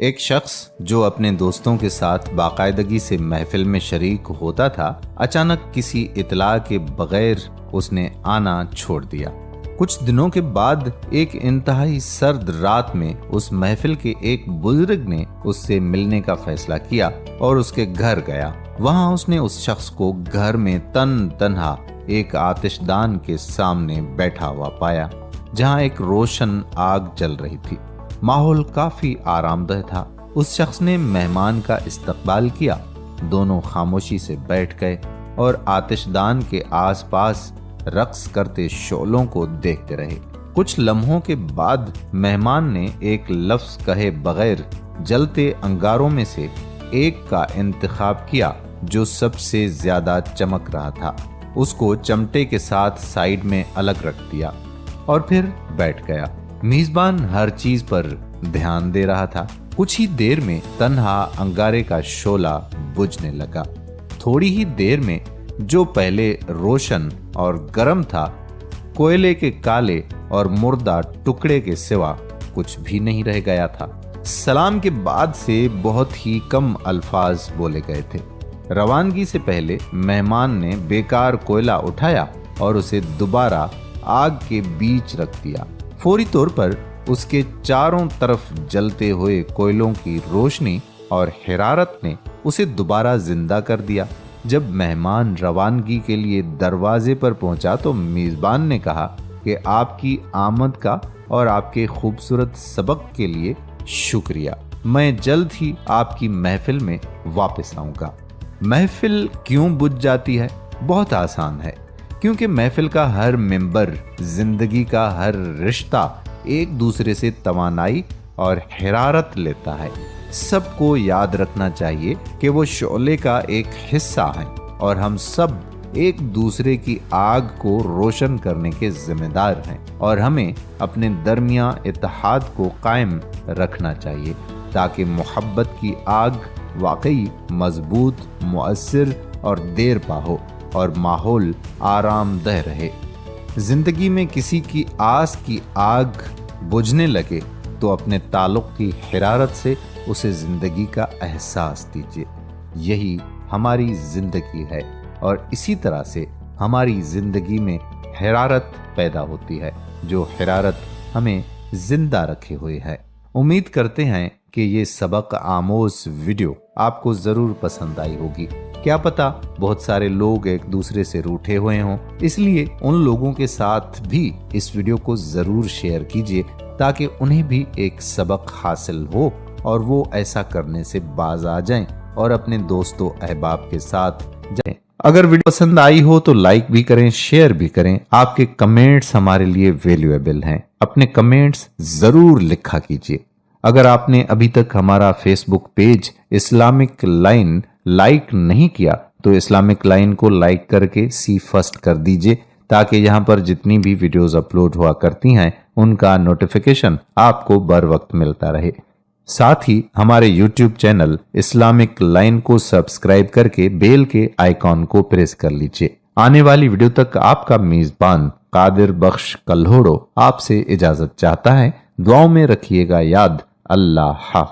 ایک شخص جو اپنے دوستوں کے ساتھ باقاعدگی سے محفل میں شریک ہوتا تھا، اچانک کسی اطلاع کے بغیر اس نے آنا چھوڑ دیا۔ کچھ دنوں کے بعد ایک انتہائی سرد رات میں اس محفل کے ایک بزرگ نے اس سے ملنے کا فیصلہ کیا اور اس کے گھر گیا۔ وہاں اس نے اس شخص کو گھر میں تنہا ایک آتش دان کے سامنے بیٹھا ہوا پایا، جہاں ایک روشن آگ جل رہی تھی۔ ماحول کافی آرام دہ تھا۔ اس شخص نے مہمان کا استقبال کیا۔ دونوں خاموشی سے بیٹھ گئے اور آتش دان کے آس پاس رقص کرتے شعلوں کو دیکھتے رہے۔ کچھ لمحوں کے بعد مہمان نے ایک لفظ کہے بغیر جلتے انگاروں میں سے ایک کا انتخاب کیا جو سب سے زیادہ چمک رہا تھا۔ اس کو چمٹے کے ساتھ سائیڈ میں الگ رکھ دیا اور پھر بیٹھ گیا۔ میزبان ہر چیز پر دھیان دے رہا تھا۔ کچھ ہی دیر میں تنہا انگارے کا شعلہ بجھنے لگا۔ تھوڑی ہی دیر میں جو پہلے روشن اور گرم تھا، کوئلے کے کالے اور مردہ ٹکڑے کے سوا کچھ بھی نہیں رہ گیا تھا۔ سلام کے بعد سے بہت ہی کم الفاظ بولے گئے تھے۔ روانگی سے پہلے مہمان نے بیکار کوئلہ اٹھایا اور اسے دوبارہ آگ کے بیچ رکھ دیا۔ فوری طور پر اس کے چاروں طرف جلتے ہوئے کوئلوں کی روشنی اور حرارت نے اسے دوبارہ زندہ کر دیا۔ جب مہمان روانگی کے لیے دروازے پر پہنچا تو میزبان نے کہا کہ آپ کی آمد کا اور آپ کے خوبصورت سبق کے لیے شکریہ۔ میں جلد ہی آپ کی محفل میں واپس آؤں گا۔ محفل کیوں بجھ جاتی ہے؟ بہت آسان ہے، کیونکہ محفل کا ہر ممبر، زندگی کا ہر رشتہ ایک دوسرے سے توانائی اور حرارت لیتا ہے۔ سب کو یاد رکھنا چاہیے کہ وہ شعلے کا ایک حصہ ہیں اور ہم سب ایک دوسرے کی آگ کو روشن کرنے کے ذمہ دار ہیں، اور ہمیں اپنے درمیان اتحاد کو قائم رکھنا چاہیے تاکہ محبت کی آگ واقعی مضبوط، مؤثر اور دیر پا ہو اور ماحول آرام دہ رہے۔ زندگی میں کسی کی آس کی آگ بجھنے لگے تو اپنے تعلق کی حرارت سے اسے زندگی کا احساس دیجیے۔ یہی ہماری زندگی ہے اور اسی طرح سے ہماری زندگی میں حرارت پیدا ہوتی ہے، جو حرارت ہمیں زندہ رکھے ہوئے ہے۔ امید کرتے ہیں کہ یہ سبق آموز ویڈیو آپ کو ضرور پسند آئی ہوگی۔ کیا پتہ بہت سارے لوگ ایک دوسرے سے روٹھے ہوئے ہوں، اس لیے ان لوگوں کے ساتھ بھی اس ویڈیو کو ضرور شیئر کیجیے تاکہ انہیں بھی ایک سبق حاصل ہو اور وہ ایسا کرنے سے باز آ جائیں اور اپنے دوستوں احباب کے ساتھ جائیں۔ اگر ویڈیو پسند آئی ہو تو لائک بھی کریں، شیئر بھی کریں۔ آپ کے کمنٹس ہمارے لیے ویلیویبل ہیں۔ اپنے کمنٹس ضرور لکھا کیجیے۔ اگر آپ نے ابھی تک ہمارا فیس بک پیج اسلامک لائن لائک نہیں کیا تو اسلامک لائن کو لائک کر کے سی فرسٹ کر دیجیے تاکہ یہاں پر جتنی بھی ویڈیوز اپلوڈ ہوا کرتی ہیں ان کا نوٹیفیکیشن آپ کو بر وقت ملتا رہے۔ ساتھ ہی ہمارے یوٹیوب چینل اسلامک لائن کو سبسکرائب کر کے بیل کے آئیکن کو پریس کر لیجیے۔ آنے والی ویڈیو تک آپ کا میزبان قادر بخش کلہوڑو آپ سے اجازت چاہتا ہے۔ دعاؤں میں رکھیے گا یاد۔ اللہ حافظ۔